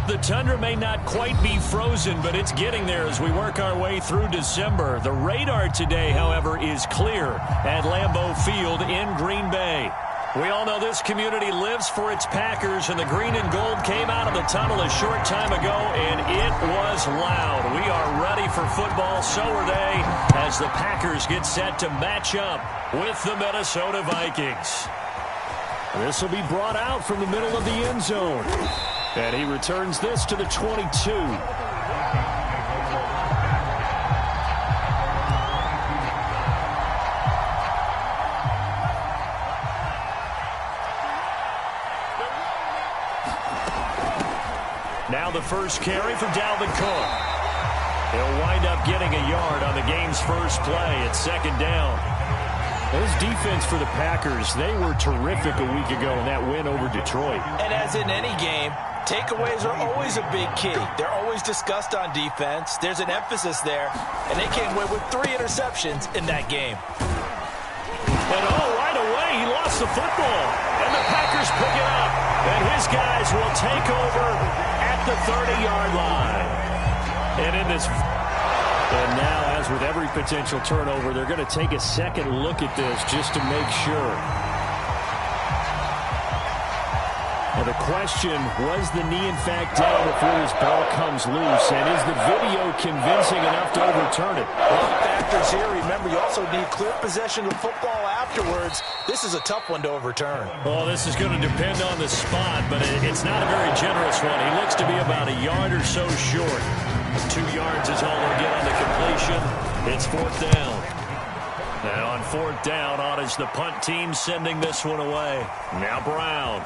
The tundra may not quite be frozen, but it's getting there as we work our way through December. The radar today, however, is clear at Lambeau Field in Green Bay. We all know this community lives for its Packers, and the green and gold came out of the tunnel a short time ago, and it was loud. We are ready for football, so are they, as the Packers get set to match up with the Minnesota Vikings. This will be brought out from the middle of the end zone. And he returns this to the 22. Now the first carry for Dalvin Cook. He'll wind up getting a yard on the game's first play. It's second down. This defense for the Packers, they were terrific a week ago in that win over Detroit. And as in any game, takeaways are always a big key. They're always discussed on defense. There's an emphasis there, and they came away with 3 interceptions in that game. And right away, he lost the football. And the Packers pick it up. And his guys will take over at the 30-yard line. And in this... And now, as with every potential turnover, they're going to take a second look at this just to make sure. And the question, was the knee in fact down before this ball comes loose? And is the video convincing enough to overturn it? Well, factors here. Remember, you also need clear possession of football afterwards. This is a tough one to overturn. Well, this is going to depend on the spot, but it's not a very generous one. He looks to be about a yard or so short. 2 yards is all they'll get on the completion. It's fourth down. And on fourth down, on is the punt team sending this one away. Now Brown.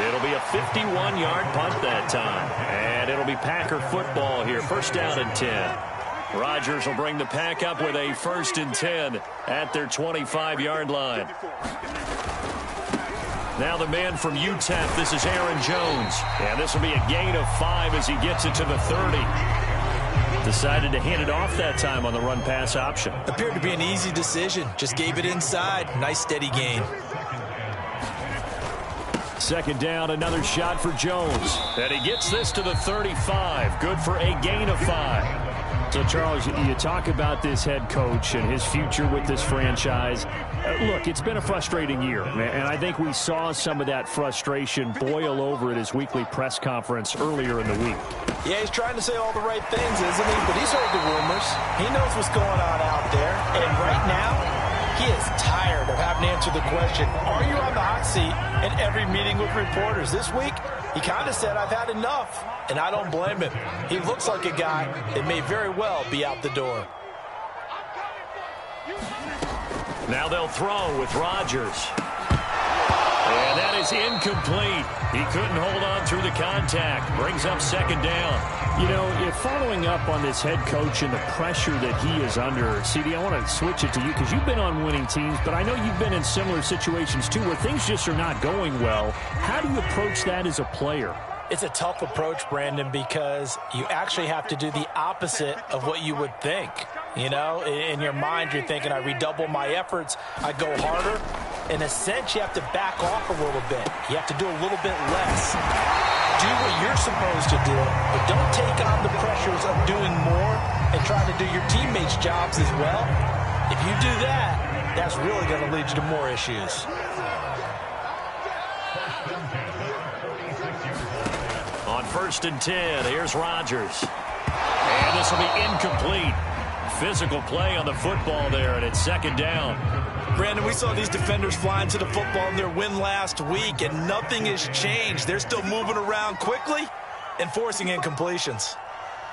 It'll be a 51-yard punt that time. And it'll be Packer football here. First down and 10. Rodgers will bring the Pack up with a first and 10 at their 25-yard line. Now the man from UTEP, this is Aaron Jones. And this will be a gain of 5 as he gets it to the 30. Decided to hand it off that time on the run-pass option. Appeared to be an easy decision. Just gave it inside. Nice steady gain. Second down, another shot for Jones. And he gets this to the 35. Good for a gain of 5. So, Charles, you talk about this head coach and his future with this franchise. Look, it's been a frustrating year, and I think we saw some of that frustration boil over at his weekly press conference earlier in the week. Yeah, he's trying to say all the right things, isn't he? But he's heard the rumors. He knows what's going on out there. And right now, he is tired of having to answer the question, are you on the hot seat in every meeting with reporters? This week, he kind of said, I've had enough. And I don't blame him. He looks like a guy that may very well be out the door. Now they'll throw with Rodgers. And that is incomplete. He couldn't hold on through the contact. Brings up second down. You know, if following up on this head coach and the pressure that he is under, CD, I want to switch it to you because you've been on winning teams, but I know you've been in similar situations too where things just are not going well. How do you approach that as a player? It's a tough approach, Brandon, because you actually have to do the opposite of what you would think. You know, in your mind, you're thinking, I redouble my efforts, I go harder. In a sense, you have to back off a little bit. You have to do a little bit less. Do what you're supposed to do, but don't take on the pressures of doing more and try to do your teammates' jobs as well. If you do that, that's really going to lead you to more issues. On first and 10, here's Rodgers. And this will be incomplete. Physical play on the football there, and it's second down. Brandon, we saw these defenders flying to the football in their win last week, and nothing has changed. They're still moving around quickly and forcing incompletions.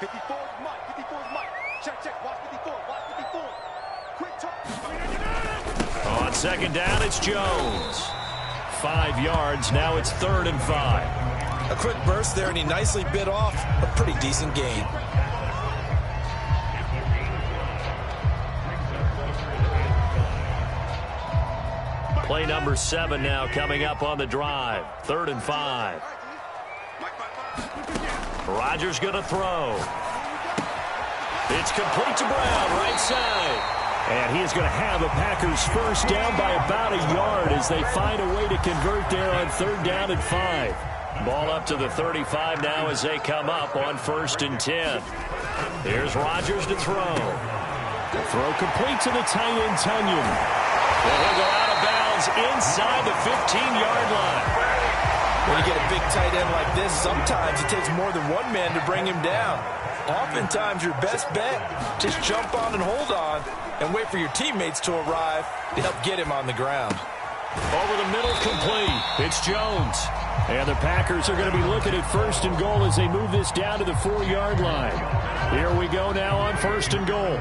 54 is Mike. 54 is Mike. Check. Watch 54. Watch 54. Quick touch. On second down, it's Jones. 5 yards. Now it's third and 5. A quick burst there, and he nicely bit off a pretty decent gain. Play number 7 now coming up on the drive. Third and 5. Rodgers going to throw. It's complete to Brown, right side. And he is going to have a Packers first down by about a yard as they find a way to convert there on third down and 5. Ball up to the 35 now as they come up on 1st and 10. Here's Rodgers to throw. The throw complete to the tight end, Tunyon. And he'll go out of bounds inside the 15-yard line. When you get a big tight end like this, sometimes it takes more than one man to bring him down. Oftentimes, your best bet, just jump on and hold on and wait for your teammates to arrive to help get him on the ground. Over the middle, complete. It's Jones. And the Packers are going to be looking at 1st and goal as they move this down to the 4-yard line. Here we go now on 1st and goal.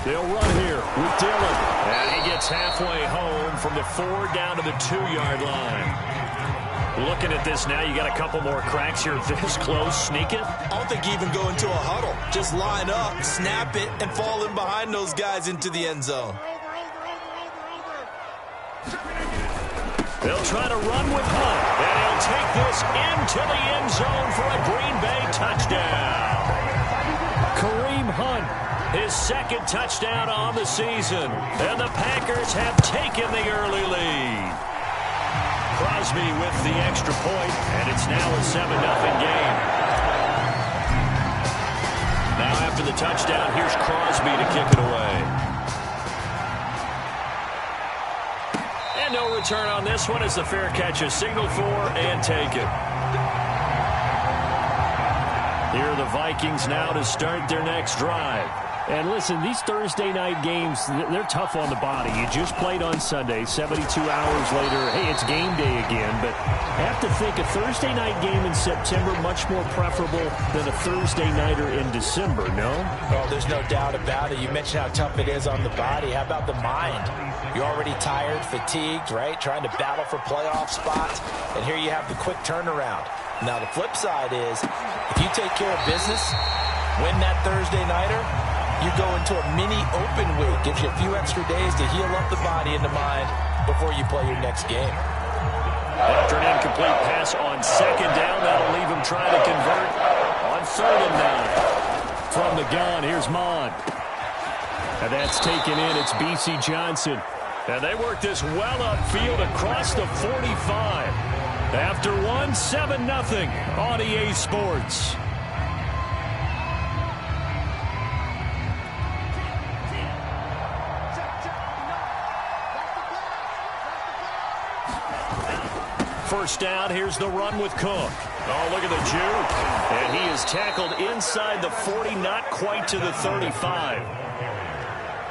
They'll run here with Dillon. And he gets halfway home from the 4 down to the 2-yard line. Looking at this now, you got a couple more cracks here this close. Sneak it. I don't think you even go into a huddle. Just line up, snap it, and fall in behind those guys into the end zone. They'll try to run with Hunt. And he'll take this into the end zone for a Green Bay touchdown. Kareem Hunt, his 2nd touchdown on the season. And the Packers have taken the early lead. Crosby with the extra point, and it's now a 7-0 game. Now after the touchdown, here's Crosby to kick it away. And no return on this one as the fair catch is signaled for and taken. Here are the Vikings now to start their next drive. And listen, these Thursday night games, they're tough on the body. You just played on Sunday, 72 hours later, hey, it's game day again. But I have to think a Thursday night game in September much more preferable than a Thursday nighter in December, no? Oh, there's no doubt about it. You mentioned how tough it is on the body. How about the mind? You're already tired, fatigued, right? Trying to battle for playoff spots. And here you have the quick turnaround. Now, the flip side is, if you take care of business, win that Thursday nighter, you go into a mini open week. Gives you a few extra days to heal up the body and the mind before you play your next game. After an incomplete pass on 2nd down, that'll leave him trying to convert on 3rd and 9. From the gun, here's Mon. And that's taken in. It's B.C. Johnson. And they work this well upfield across the 45. After one, 7-0 on EA Sports. First down, here's the run with Cook. Oh, look at the juke. And he is tackled inside the 40, not quite to the 35.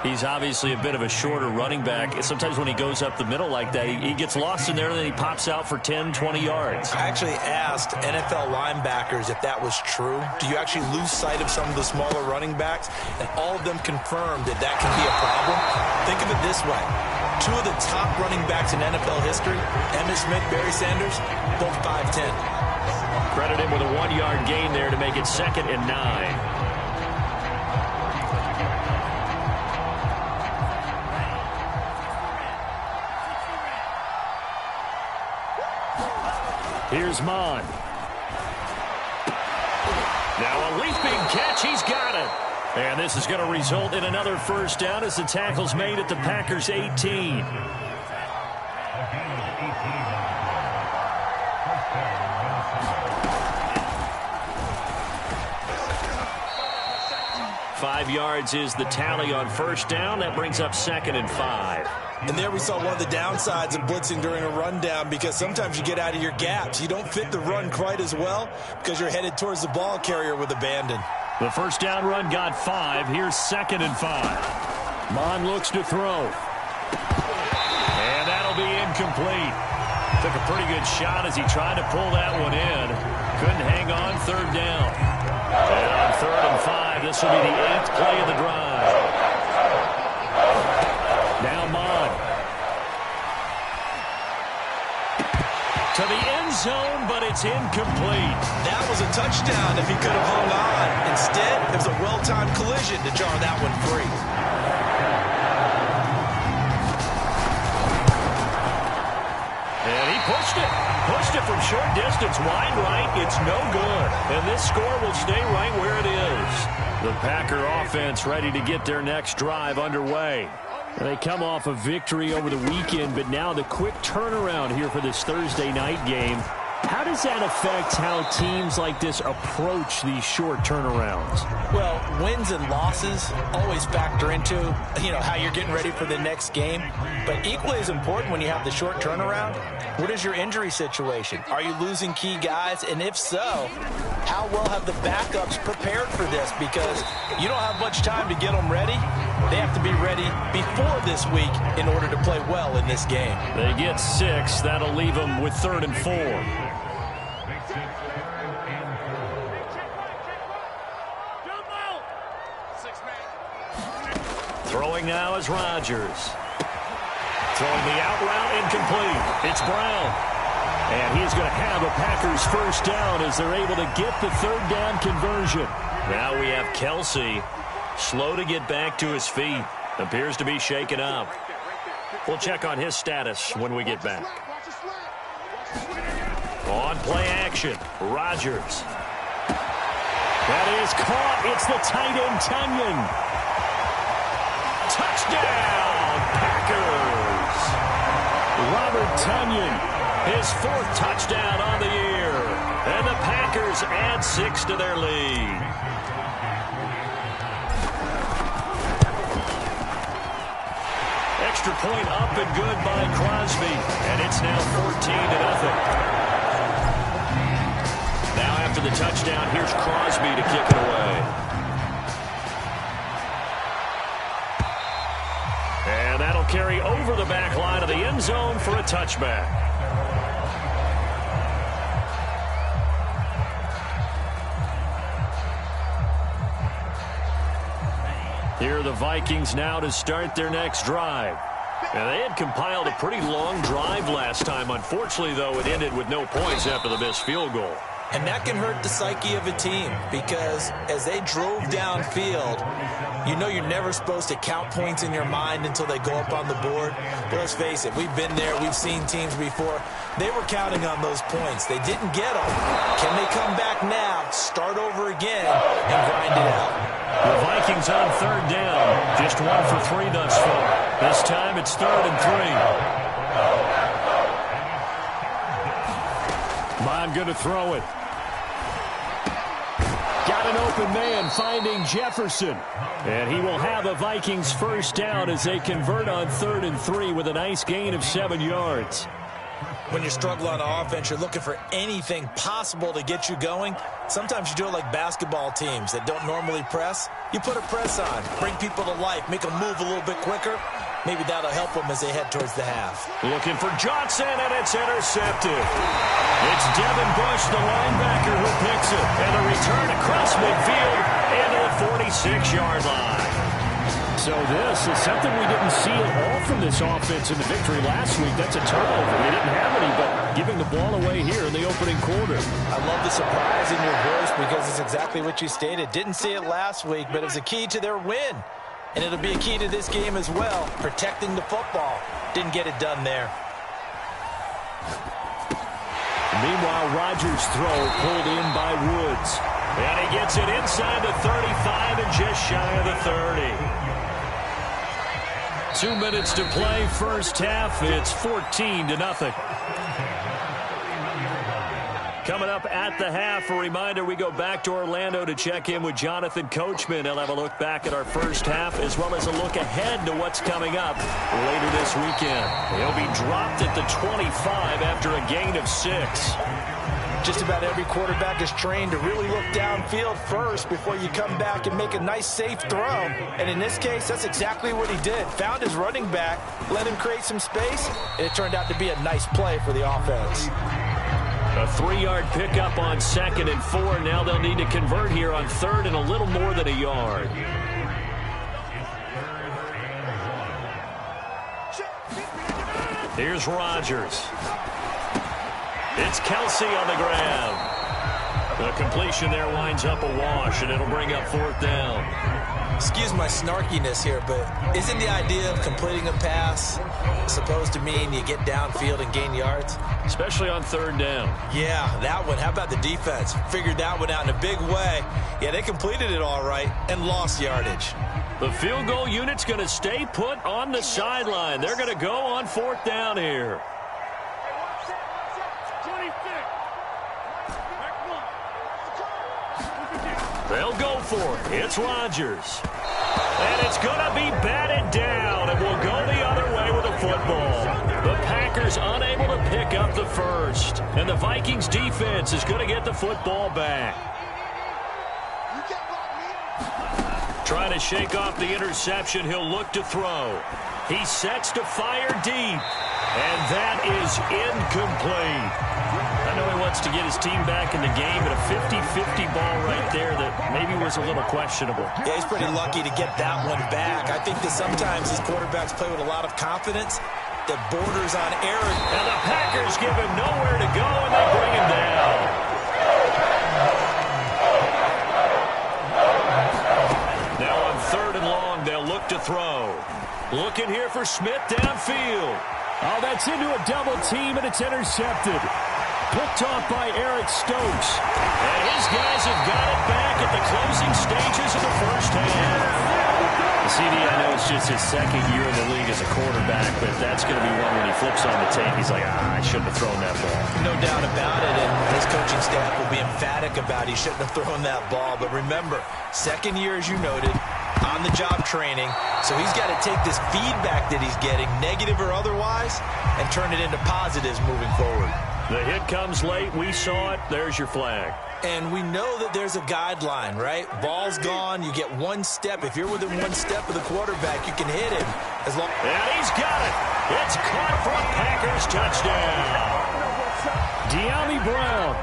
He's obviously a bit of a shorter running back. Sometimes when he goes up the middle like that, he gets lost in there and then he pops out for 10, 20 yards. I actually asked NFL linebackers if that was true. Do you actually lose sight of some of the smaller running backs? And all of them confirmed that that can be a problem. Think of it this way. 2 of the top running backs in NFL history, Emmitt Smith, Barry Sanders, both 5'10". Credit him with a 1-yard gain there to make it 2nd and 9. Here's Mon. Now a leaping catch. He's got it. And this is going to result in another first down as the tackle's made at the Packers' 18. Five yards is the tally on first down. That brings up 2nd and 5. And there we saw one of the downsides of blitzing during a rundown, because sometimes you get out of your gaps. You don't fit the run quite as well because you're headed towards the ball carrier with abandon. The first down run got 5. Here's 2nd and 5. Mon looks to throw. And that'll be incomplete. Took a pretty good shot as he tried to pull that one in. Couldn't hang on. 3rd down. And on 3rd and 5, this will be the 8th play of the drive. Now Mon. To the end zone, but it's incomplete. That was a touchdown if he could have hung on. Instead, it was a well-timed collision to jar that one free. And he pushed it. Pushed it from short distance, wide right. It's no good. And this score will stay right where it is. The Packer offense ready to get their next drive underway. They come off a victory over the weekend, but now the quick turnaround here for this Thursday night game. How does that affect how teams like this approach these short turnarounds? Well, wins and losses always factor into, how you're getting ready for the next game. But equally as important when you have the short turnaround, what is your injury situation? Are you losing key guys? And if so, how well have the backups prepared for this? Because you don't have much time to get them ready. They have to be ready before this week in order to play well in this game. They get 6. That'll leave them with 3rd and 4. Throwing now is Rodgers. Throwing the out route incomplete. It's Brown. And he's going to have a Packers first down as they're able to get the 3rd down conversion. Now we have Kelsey. Slow to get back to his feet. Appears to be shaken up. We'll check on his status when we get back. On play action, Rodgers. That is caught. It's the tight end, Tunyon. Touchdown, Packers. Robert Tunyon, his 4th touchdown on the year. And the Packers add 6 to their lead. Extra point up and good by Crosby. And it's now 14-0. Now after the touchdown, here's Crosby to kick it away. And that'll carry over the back line of the end zone for a touchback. Here are the Vikings now to start their next drive. And they had compiled a pretty long drive last time. Unfortunately, though, it ended with no points after the missed field goal. And that can hurt the psyche of a team because as they drove downfield, you're never supposed to count points in your mind until they go up on the board. But let's face it, we've been there. We've seen teams before. They were counting on those points. They didn't get them. Can they come back now, start over again, and grind it out? The Vikings on 3rd down. Just 1 for 3 thus far. This time it's 3rd and 3. Bond going to throw it. Got an open man finding Jefferson. And he will have a Vikings first down as they convert on 3rd and 3 with a nice gain of 7 yards. When you struggle on offense, you're looking for anything possible to get you going. Sometimes you do it like basketball teams that don't normally press. You put a press on, bring people to life, make them move a little bit quicker. Maybe that'll help them as they head towards the half. Looking for Johnson, and it's intercepted. It's Devin Bush, the linebacker, who picks it. And a return across midfield into the 46-yard line. So this is something we didn't see at all from this offense in the victory last week. That's a turnover. They didn't have any, but giving the ball away here in the opening quarter. I love the surprise in your voice because it's exactly what you stated. Didn't see it last week, but it was a key to their win. And it'll be a key to this game as well, protecting the football. Didn't get it done there. Meanwhile, Rodgers' throw pulled in by Woods. And he gets it inside the 35 and just shy of the 30. 2 minutes to play, first half. It's 14-0. Coming up at the half, a reminder, we go back to Orlando to check in with Jonathan Coachman. He'll have a look back at our first half as well as a look ahead to what's coming up later this weekend. He'll be dropped at the 25 after a gain of 6. Just about every quarterback is trained to really look downfield first before you come back and make a nice, safe throw. And in this case, that's exactly what he did. Found his running back, let him create some space, and it turned out to be a nice play for the offense. A 3-yard pickup on 2nd and 4. Now they'll need to convert here on 3rd and a little more than a yard. Here's Rodgers. It's Kelsey on the grab. The completion there winds up a wash, and it'll bring up 4th down. Excuse my snarkiness here, but isn't the idea of completing a pass supposed to mean you get downfield and gain yards? Especially on 3rd down. Yeah, that one. How about the defense? Figured that one out in a big way. Yeah, they completed it all right and lost yardage. The field goal unit's going to stay put on the sideline. They're going to go on 4th down here. They'll go for it. It's Rodgers. And it's going to be batted down, and we'll go the other way with the football. The Packers unable to pick up the first. And the Vikings defense is going to get the football back. Trying to shake off the interception. He'll look to throw. He sets to fire deep. And that is incomplete. I know he wants to get his team back in the game, but a 50-50 ball right there that maybe was a little questionable. Yeah, he's pretty lucky to get that one back. I think that sometimes his quarterbacks play with a lot of confidence that borders on error. And the Packers give him nowhere to go, and they bring him down. Now on 3rd and long, they'll look to throw. Looking here for Smith downfield. Oh, that's into a double team, and it's intercepted. Picked off by Eric Stokes. And his guys have got it back at the closing stages of the first half. CD, I know it's just his 2nd year in the league as a quarterback, but that's going to be one when he flips on the tape. He's like, I shouldn't have thrown that ball. No doubt about it, and his coaching staff will be emphatic about he shouldn't have thrown that ball. But remember, 2nd year, as you noted, on-the-job training, so he's got to take this feedback that he's getting, negative or otherwise, and turn it into positives moving forward. The hit comes late. We saw it. There's your flag. And we know that there's a guideline, right? Ball's gone. You get 1 step. If you're within 1 step of the quarterback, you can hit him. And he's got it. It's caught for a Packers touchdown. De'Ami Brown.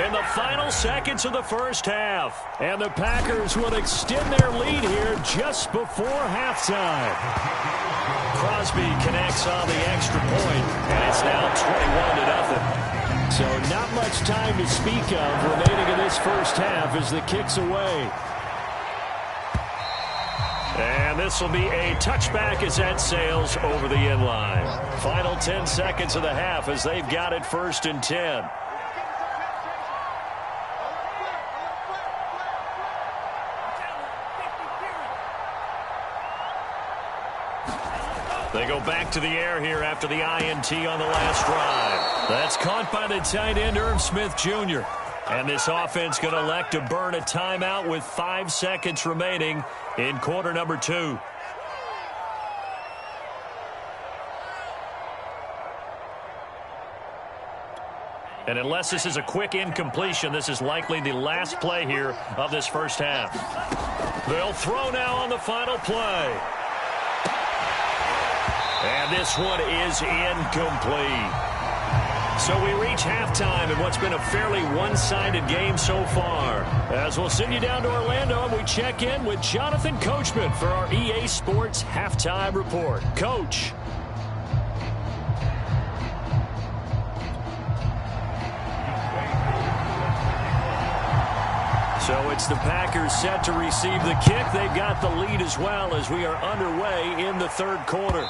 In the final seconds of the first half. And the Packers will extend their lead here just before halftime. Crosby connects on the extra point, and it's now 21-0. So not much time to speak of remaining in this first half as the kick's away. And this will be a touchback as that sails over the end line. Final 10 seconds of the half as they've got it 1st and 10. They go back to the air here after the INT on the last drive. That's caught by the tight end, Irv Smith Jr. And this offense going to elect to burn a timeout with 5 seconds remaining in quarter number 2. And unless this is a quick incompletion, this is likely the last play here of this first half. They'll throw now on the final play. And this one is incomplete. So we reach halftime in what's been a fairly one-sided game so far. As we'll send you down to Orlando and we check in with Jonathan Coachman for our EA Sports Halftime Report. Coach. So it's the Packers set to receive the kick. They've got the lead as well as we are underway in the 3rd quarter.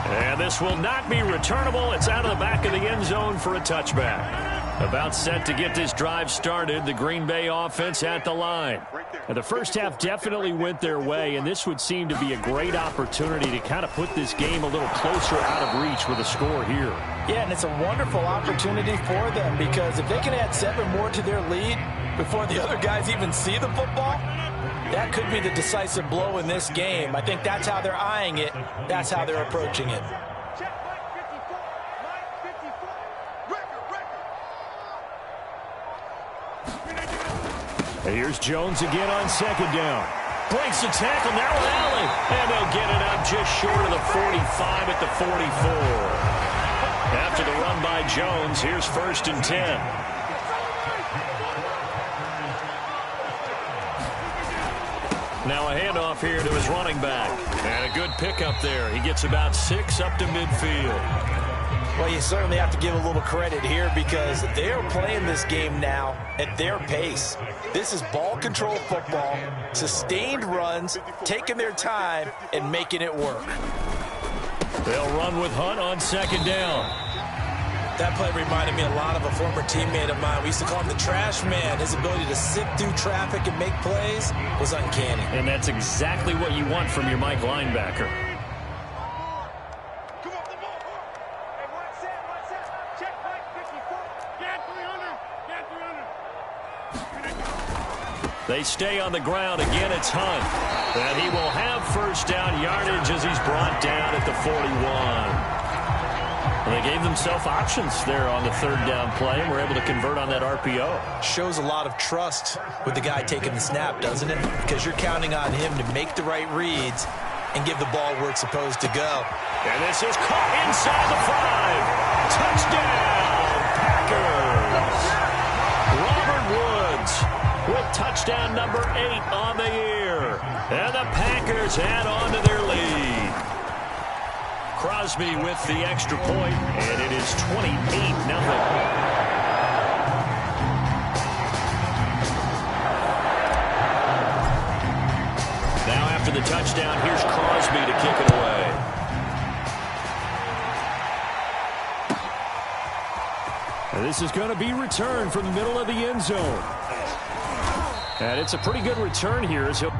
And this will not be returnable. It's out of the back of the end zone for a touchback. About set to get this drive started. The Green Bay offense at the line. And the first half definitely went their way, and this would seem to be a great opportunity to kind of put this game a little closer out of reach with a score here. Yeah, and it's a wonderful opportunity for them because if they can add 7 more to their lead before the other guys even see the football, that could be the decisive blow in this game. I think that's how they're eyeing it. That's how they're approaching it. And here's Jones again on 2nd down. Breaks the tackle, now Allen. And they'll get it up just short of the 45 at the 44. After the run by Jones, here's 1st and 10. Now a handoff here to his running back. And a good pickup there. He gets about 6 up to midfield. Well, you certainly have to give a little credit here because they are playing this game now at their pace. This is ball control football, sustained runs, taking their time, and making it work. They'll run with Hunt on 2nd down. That play reminded me a lot of a former teammate of mine. We used to call him the trash man. His ability to sift through traffic and make plays was uncanny. And that's exactly what you want from your Mike linebacker. They stay on the ground. Again, it's Hunt. And he will have first down yardage as he's brought down at the 41. Well, they gave themselves options there on the third down play and were able to convert on that RPO. Shows a lot of trust with the guy taking the snap, doesn't it? Because you're counting on him to make the right reads and give the ball where it's supposed to go. And this is caught inside the 5. Touchdown, Packers. Robert Woods with touchdown number 8 on the year. And the Packers add on to their lead. Crosby with the extra point, and it is 28-0. Now after the touchdown, here's Crosby to kick it away. And this is going to be returned from the middle of the end zone. And it's a pretty good return here as he'll...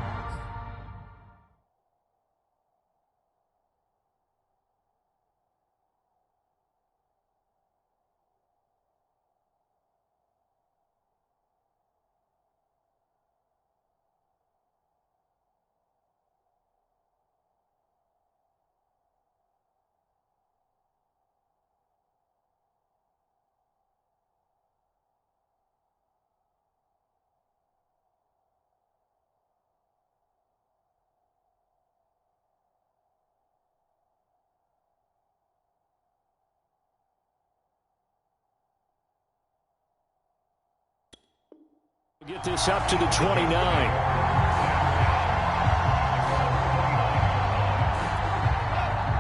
Get this up to the 29.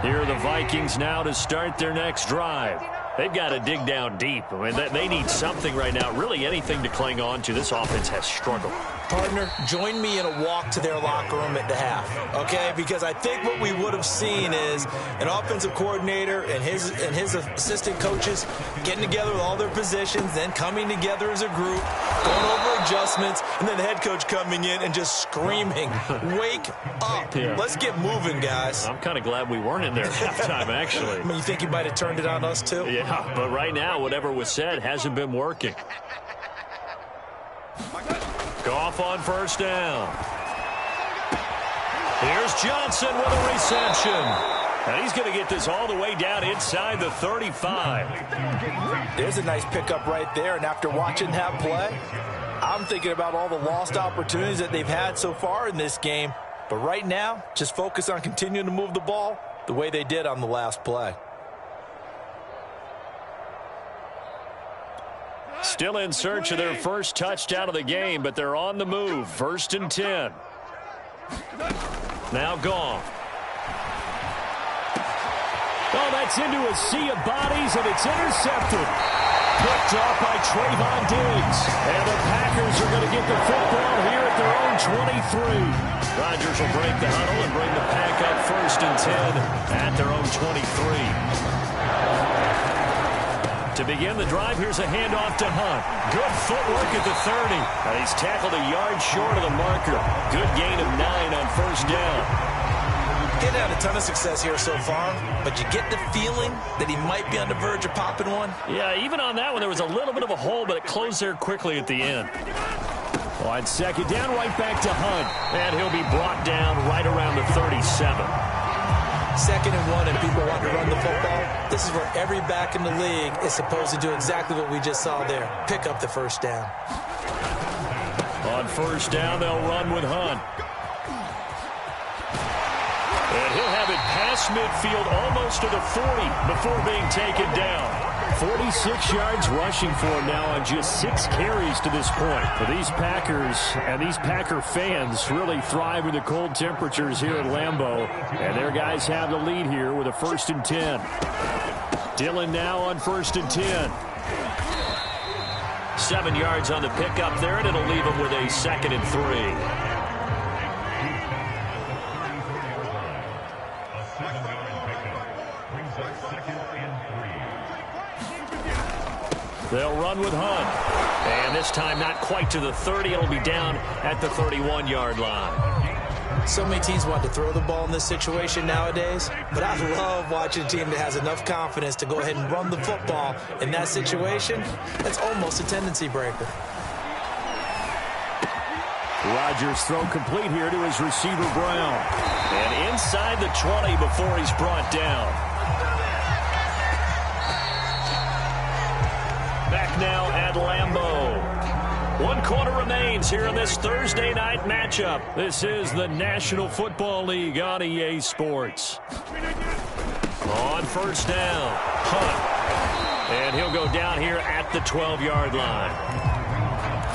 Here are the Vikings now to start their next drive. They've got to dig down deep. I mean, they need something right now, really anything to cling on to. This offense has struggled. Partner, join me in a walk to their locker room at the half, okay? Because I think what we would have seen is an offensive coordinator and his assistant coaches getting together with all their positions, then coming together as a group, going over adjustments, and then the head coach coming in and just screaming, wake up. Yeah. Let's get moving, guys. I'm kind of glad we weren't in there at halftime, actually. I mean, you think he might have turned it on us, too? Yeah, but right now, whatever was said hasn't been working. Goff on first down. Here's Johnson with a reception. And he's going to get this all the way down inside the 35. There's a nice pickup right there, and after watching that play, I'm thinking about all the lost opportunities that they've had so far in this game. But right now, just focus on continuing to move the ball the way they did on the last play. Still in search of their first touchdown of the game, but they're on the move. 1st and 10. Now Goff. Oh, that's into a sea of bodies, and it's intercepted. Picked off by Trayvon Diggs. And the Packers are going to get the football here at their own 23. Rodgers will break the huddle and bring the Pack up 1st and 10 at their own 23. To begin the drive, here's a handoff to Hunt. Good footwork at the 30. And he's tackled a yard short of the marker. Good gain of 9 on first down. He's had a ton of success here so far, but you get the feeling that he might be on the verge of popping one. Yeah, even on that one, there was a little bit of a hole, but it closed there quickly at the end. On second down, right back to Hunt. And he'll be brought down right around the 37. 2nd and 1, and people want to run the football. This is where every back in the league is supposed to do exactly what we just saw there. Pick up the first down. On first down, they'll run with Hunt. And he'll have it past midfield almost to the 40 before being taken down. 46 yards rushing for him now on just 6 carries to this point. But these Packers and these Packer fans really thrive in the cold temperatures here at Lambeau. And their guys have the lead here with a 1st and 10. Dillon now on 1st and 10. 7 yards on the pickup there, and it'll leave him with a 2nd and 3. They'll run with Hunt. And this time not quite to the 30. It'll be down at the 31-yard line. So many teams want to throw the ball in this situation nowadays, but I love watching a team that has enough confidence to go ahead and run the football in that situation. That's almost a tendency breaker. Rodgers throw complete here to his receiver, Brown. And inside the 20 before he's brought down. Back now at Lambeau. 1 quarter remains here in this Thursday night matchup. This is the National Football League on EA Sports. On first down, Hunt. And he'll go down here at the 12-yard line.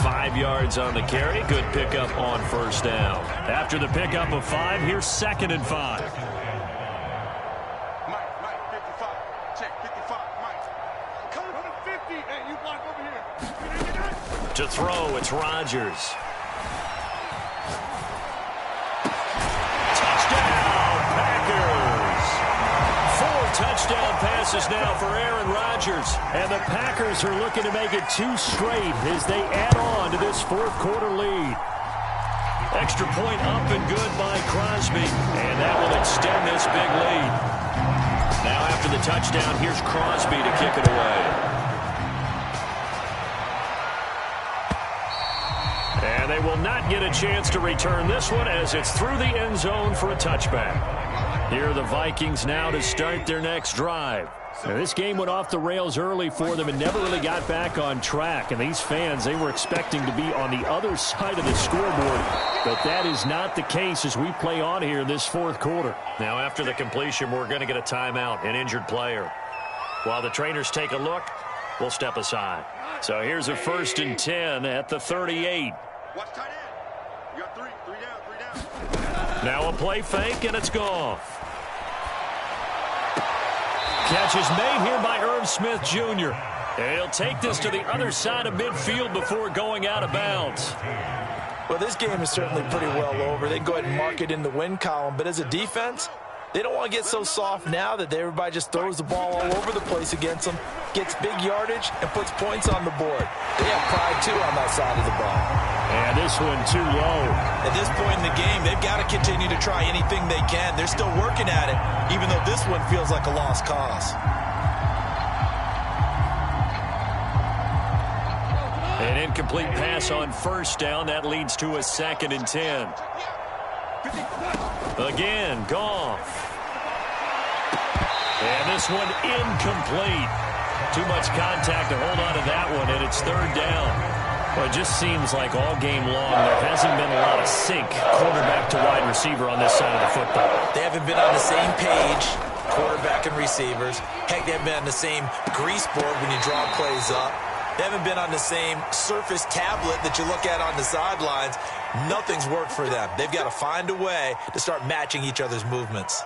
5 yards on the carry. Good pickup on first down. After the pickup of 5, here's 2nd and 5. Mike, 55. Check, 55, Mike. Come to 50. Hey, you block over here. To throw, it's Rodgers. Touchdown, Packers. 4 touchdown passes now for Aaron Rodgers. And the Packers are looking to make it 2 straight as they add on to this 4th quarter lead. Extra point up and good by Crosby. And that will extend this big lead. Now after the touchdown, here's Crosby to kick it away. And they will not get a chance to return this one as it's through the end zone for a touchback. Here are the Vikings now to start their next drive. Now, this game went off the rails early for them and never really got back on track. And these fans, they were expecting to be on the other side of the scoreboard. But that is not the case as we play on here in this 4th quarter. Now, after the completion, we're going to get a timeout, an injured player. While the trainers take a look, we'll step aside. So here's a 1st and 10 at the 38. Watch tight end. You got 3 down. Now a play fake, and it's Goff. Catch is made here by Irv Smith, Jr. And he'll take this to the other side of midfield before going out of bounds. Well, this game is certainly pretty well over. They can go ahead and mark it in the win column. But as a defense, they don't want to get so soft now that everybody just throws the ball all over the place against them, gets big yardage, and puts points on the board. They have pride, too, on that side of the ball. And this one too low. At this point in the game, they've got to continue to try anything they can. They're still working at it, even though this one feels like a lost cause. An incomplete pass on first down. That leads to a 2nd and 10. Again, Goff. And this one incomplete. Too much contact to hold on to that one, and it's 3rd down. Well, it just seems like all game long there hasn't been a lot of sync quarterback to wide receiver on this side of the football. They haven't been on the same page, quarterback and receivers. Heck, they haven't been on the same grease board when you draw plays up. They haven't been on the same surface tablet that you look at on the sidelines. Nothing's worked for them. They've got to find a way to start matching each other's movements.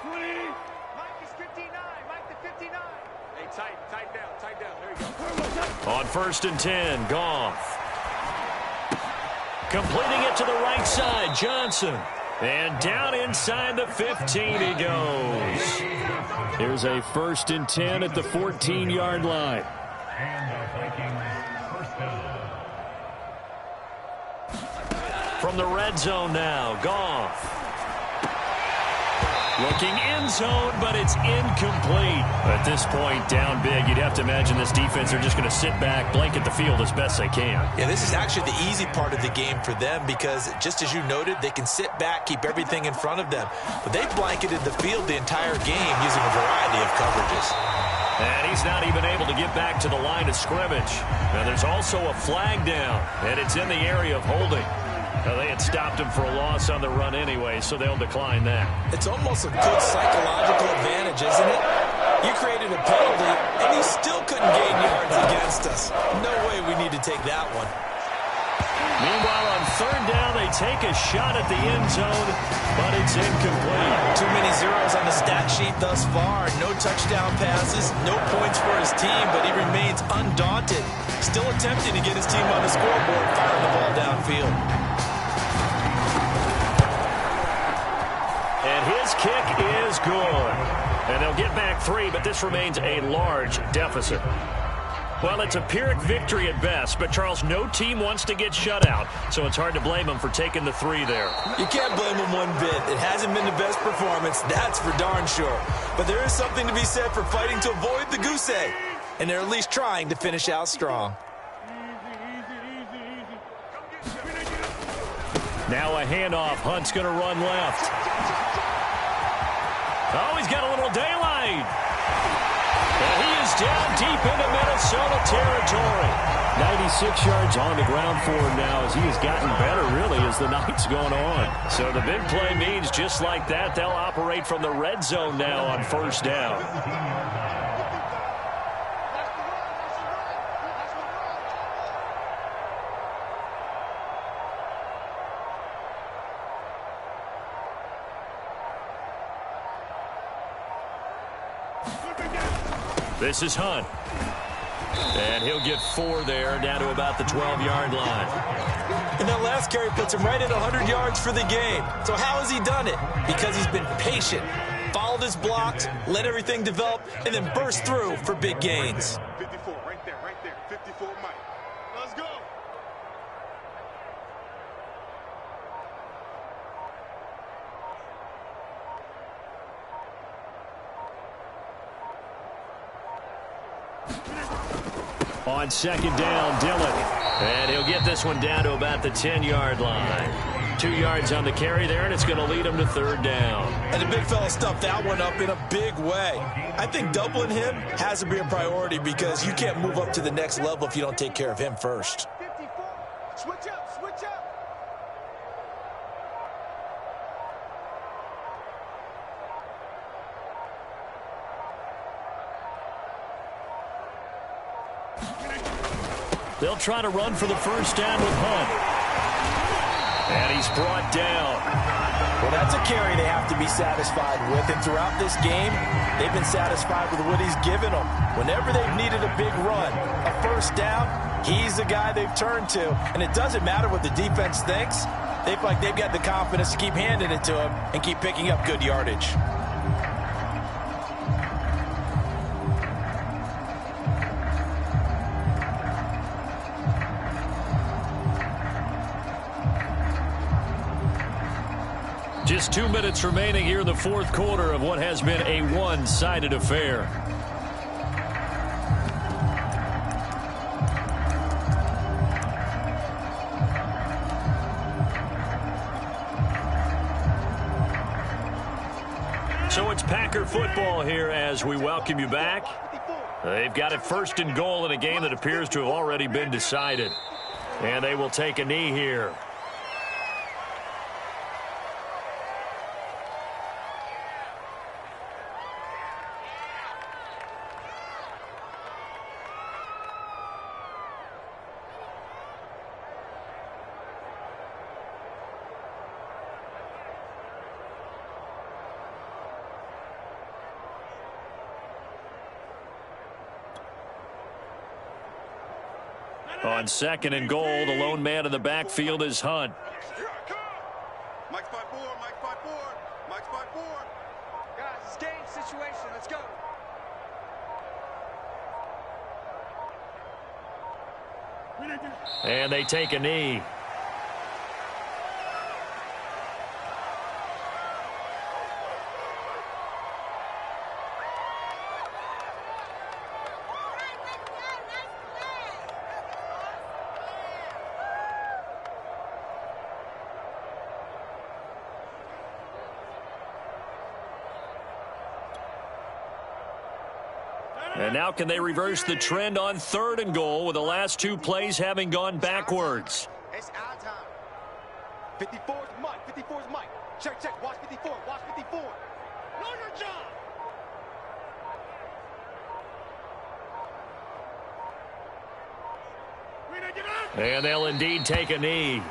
Mike is 59. Mike to 59. Hey, tight down. There you go. On 1st and 10, Goff. Completing it to the right side, Johnson. And down inside the 15 he goes. Here's a 1st and 10 at the 14-yard line. From the red zone now, Goff. Looking end zone, but it's incomplete. At this point, down big, you'd have to imagine this defense are just going to sit back, blanket the field as best they can. Yeah, this is actually the easy part of the game for them because, just as you noted, they can sit back, keep everything in front of them. But they've blanketed the field the entire game using a variety of coverages. And he's not even able to get back to the line of scrimmage. Now, there's also a flag down, and it's in the area of holding. Now, they had stopped him for a loss on the run anyway, so they'll decline that. It's almost a good psychological advantage, isn't it? You created a penalty, and you still couldn't gain yards against us. No way we need to take that one. Meanwhile, on 3rd down, they take a shot at the end zone, but it's incomplete. Too many zeros on the stat sheet thus far. No touchdown passes, no points for his team, but he remains undaunted. Still attempting to get his team on the scoreboard, firing the ball downfield. And his kick is good. And they'll get back 3, but this remains a large deficit. Well, it's a Pyrrhic victory at best, but, Charles, no team wants to get shut out, so it's hard to blame them for taking the 3 there. You can't blame them one bit. It hasn't been the best performance, that's for darn sure. But there is something to be said for fighting to avoid the goose egg, and they're at least trying to finish out strong. Now a handoff. Hunt's going to run left. Oh, he's got a little daylight. And he is down deep into Minnesota territory. 96 yards on the ground for him now as he has gotten better, really, as the night's going on. So the big play means just like that, they'll operate from the red zone now on first down. This is Hunt. And he'll get 4 there, down to about the 12-yard line. And that last carry puts him right at 100 yards for the game. So how has he done it? Because he's been patient, followed his blocks, let everything develop, and then burst through for big gains. 54, right there, 54, Mike. Let's go. On second down, Dillon. And he'll get this one down to about the 10-yard line. 2 yards on the carry there, and it's going to lead him to third down. And the big fella stuffed that one up in a big way. I think doubling him has to be a priority because you can't move up to the next level if you don't take care of him first. 54. Switch up, switch up. They'll try to run for the first down with Hunt. And he's brought down. Well, that's a carry they have to be satisfied with. And throughout this game, they've been satisfied with what he's given them. Whenever they've needed a big run, a first down, he's the guy they've turned to. And it doesn't matter what the defense thinks. They feel like they've got the confidence to keep handing it to him and keep picking up good yardage. Just 2 minutes remaining here in the fourth quarter of what has been a one-sided affair. So it's Packer football here as we welcome you back. They've got it first and goal in a game that appears to have already been decided. And they will take a knee here. On second and goal, the lone man in the backfield is Hunt. Here I come. Mike's 5-4, Mike's 5-4, Mike's 5-4. Guys, it's game situation. Let's go. And they take a knee. And now can they reverse the trend on third and goal with the last 2 plays having gone backwards? It's our time. 54's Mike. 54's Mike. Check, check. Watch 54. Watch 54. Know your job. And they'll indeed take a knee.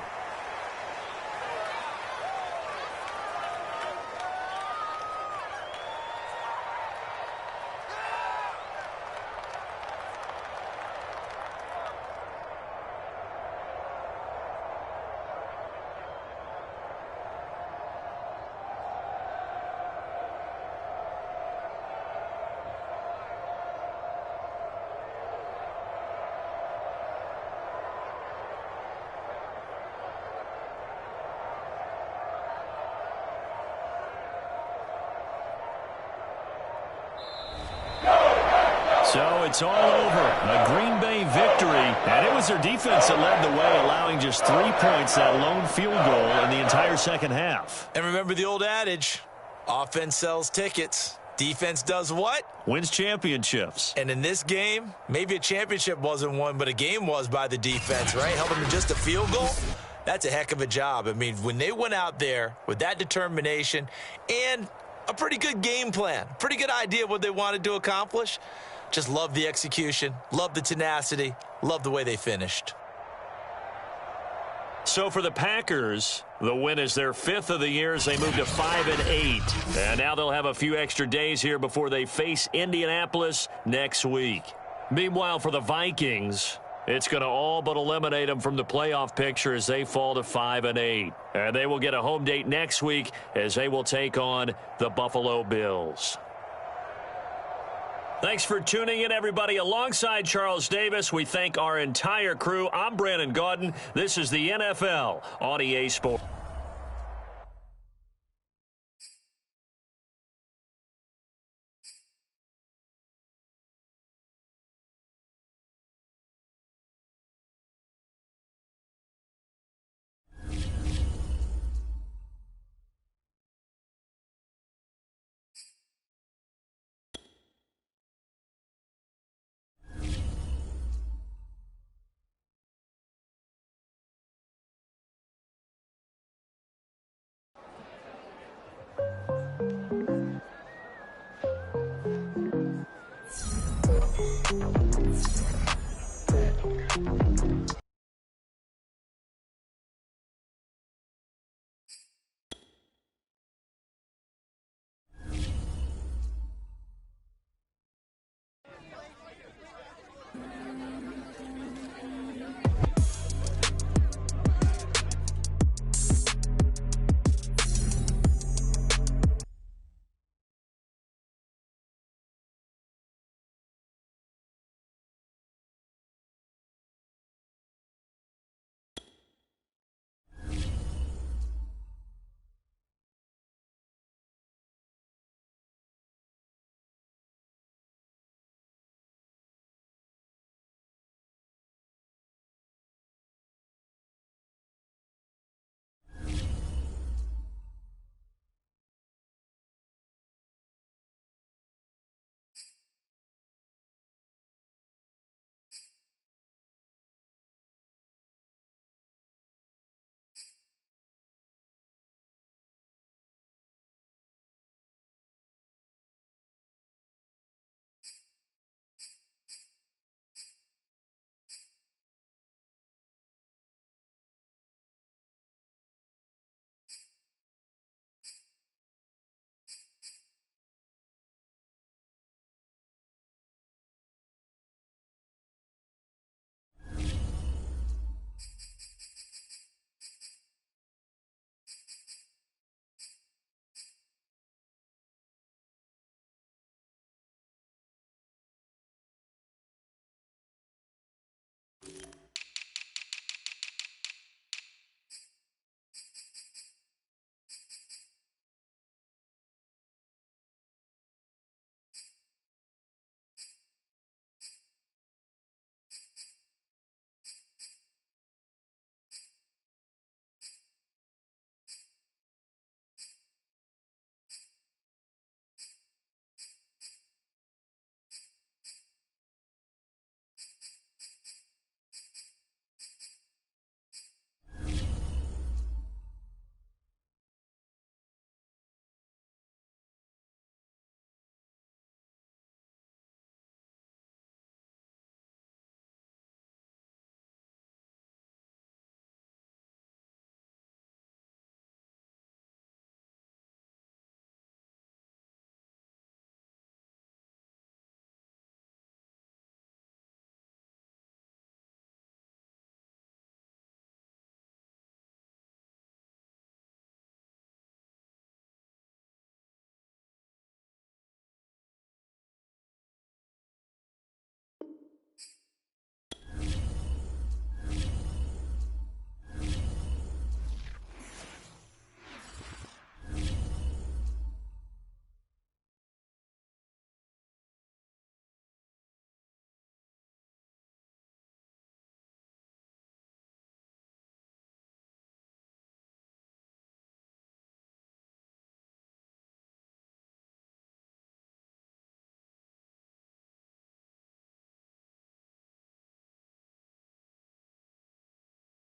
So it's all over. A Green Bay victory. And it was their defense that led the way, allowing just 3 points, that lone field goal in the entire second half. And remember the old adage, offense sells tickets. Defense does what? Wins championships. And in this game, maybe a championship wasn't won, but a game was by the defense, right? Held them to just a field goal. That's a heck of a job. I mean, when they went out there with that determination and a pretty good game plan, pretty good idea of what they wanted to accomplish, just love the execution, love the tenacity, love the way they finished. So for the Packers, the win is their 5th of the year as they move to 5-8. And now they'll have a few extra days here before they face Indianapolis next week. Meanwhile, for the Vikings, it's going to all but eliminate them from the playoff picture as they fall to 5-8. And they will get a home date next week as they will take on the Buffalo Bills. Thanks for tuning in, everybody. Alongside Charles Davis, we thank our entire crew. I'm Brandon Gaudin. This is the NFL on EA Sports.